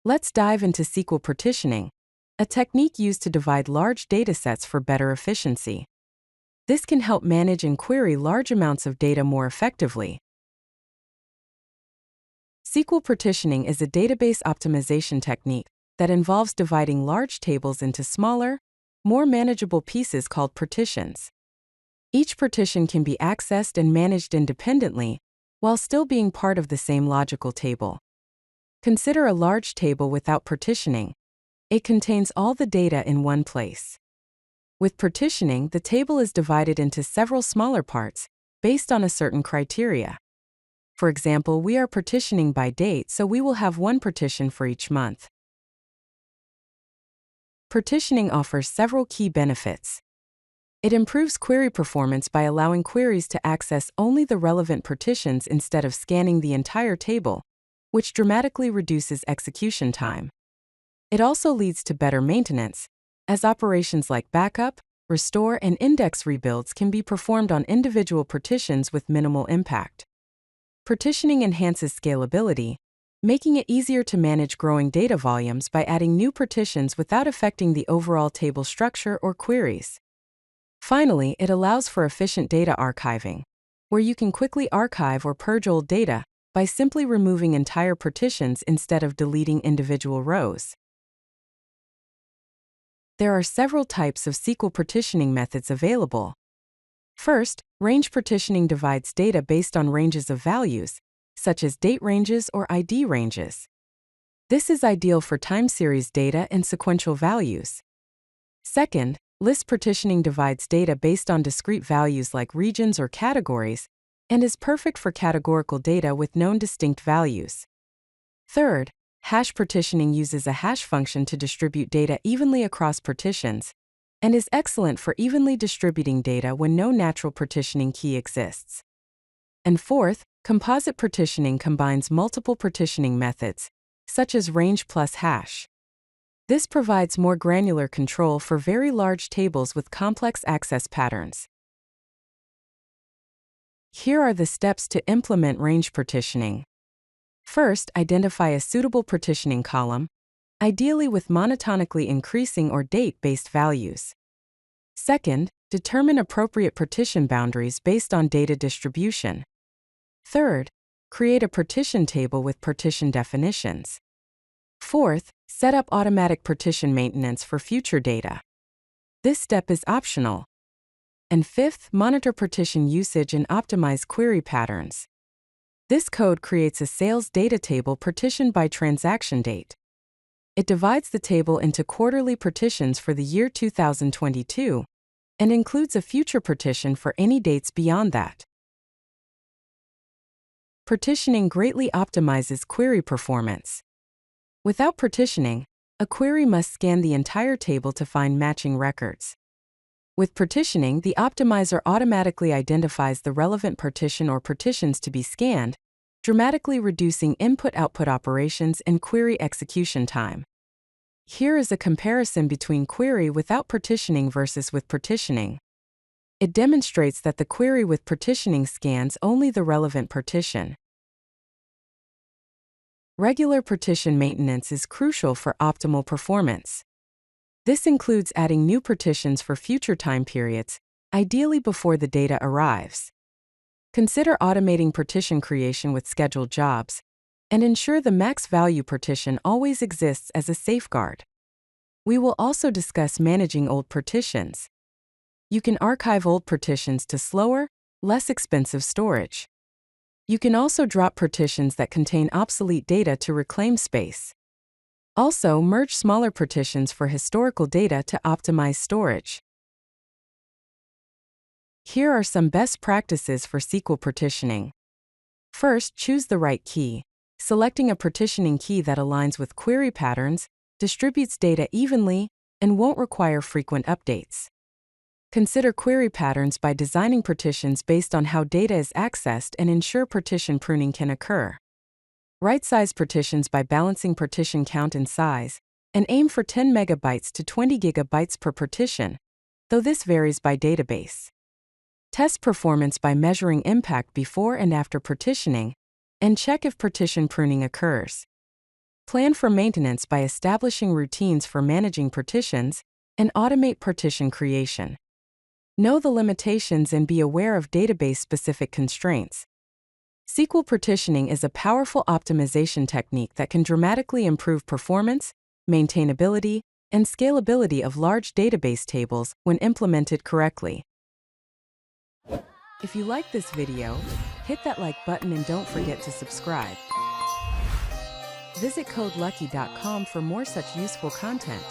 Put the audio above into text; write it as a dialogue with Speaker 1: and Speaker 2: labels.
Speaker 1: Let's dive into SQL partitioning, a technique used to divide large datasets for better efficiency. This can help manage and query large amounts of data more effectively. SQL partitioning is a database optimization technique that involves dividing large tables into smaller, more manageable pieces called partitions. Each partition can be accessed and managed independently, while still being part of the same logical table. Consider a large table without partitioning. It contains all the data in one place. With partitioning, the table is divided into several smaller parts, based on a certain criteria. For example, we are partitioning by date, so we will have one partition for each month. Partitioning offers several key benefits. It improves query performance by allowing queries to access only the relevant partitions instead of scanning the entire table, which dramatically reduces execution time. It also leads to better maintenance, as operations like backup, restore, and index rebuilds can be performed on individual partitions with minimal impact. Partitioning enhances scalability, making it easier to manage growing data volumes by adding new partitions without affecting the overall table structure or queries. Finally, it allows for efficient data archiving, where you can quickly archive or purge old data by simply removing entire partitions instead of deleting individual rows. There are several types of SQL partitioning methods available. First, range partitioning divides data based on ranges of values, such as date ranges or ID ranges. This is ideal for time series data and sequential values. Second, list partitioning divides data based on discrete values like regions or categories, and is perfect for categorical data with known distinct values. Third, hash partitioning uses a hash function to distribute data evenly across partitions, and is excellent for evenly distributing data when no natural partitioning key exists. And fourth, composite partitioning combines multiple partitioning methods, such as range plus hash. This provides more granular control for very large tables with complex access patterns. Here are the steps to implement range partitioning. First, identify a suitable partitioning column, ideally with monotonically increasing or date-based values. Second, determine appropriate partition boundaries based on data distribution. Third, create a partition table with partition definitions. Fourth, set up automatic partition maintenance for future data. This step is optional. And fifth, monitor partition usage and optimize query patterns. This code creates a sales data table partitioned by transaction date. It divides the table into quarterly partitions for the year 2022 and includes a future partition for any dates beyond that. Partitioning greatly optimizes query performance. Without partitioning, a query must scan the entire table to find matching records. With partitioning, the optimizer automatically identifies the relevant partition or partitions to be scanned, dramatically reducing input-output operations and query execution time. Here is a comparison between query without partitioning versus with partitioning. It demonstrates that the query with partitioning scans only the relevant partition. Regular partition maintenance is crucial for optimal performance. This includes adding new partitions for future time periods, ideally before the data arrives. Consider automating partition creation with scheduled jobs, and ensure the max value partition always exists as a safeguard. We will also discuss managing old partitions. You can archive old partitions to slower, less expensive storage. You can also drop partitions that contain obsolete data to reclaim space. Also, merge smaller partitions for historical data to optimize storage. Here are some best practices for SQL partitioning. First, choose the right key. Selecting a partitioning key that aligns with query patterns, distributes data evenly, and won't require frequent updates. Consider query patterns by designing partitions based on how data is accessed and ensure partition pruning can occur. Right-size partitions by balancing partition count and size, and aim for 10 megabytes to 20 gigabytes per partition, though this varies by database. Test performance by measuring impact before and after partitioning, and check if partition pruning occurs. Plan for maintenance by establishing routines for managing partitions, and automate partition creation. Know the limitations and be aware of database-specific constraints. SQL partitioning is a powerful optimization technique that can dramatically improve performance, maintainability, and scalability of large database tables when implemented correctly. If you like this video, hit that like button and don't forget to subscribe. Visit codelucky.com for more such useful content.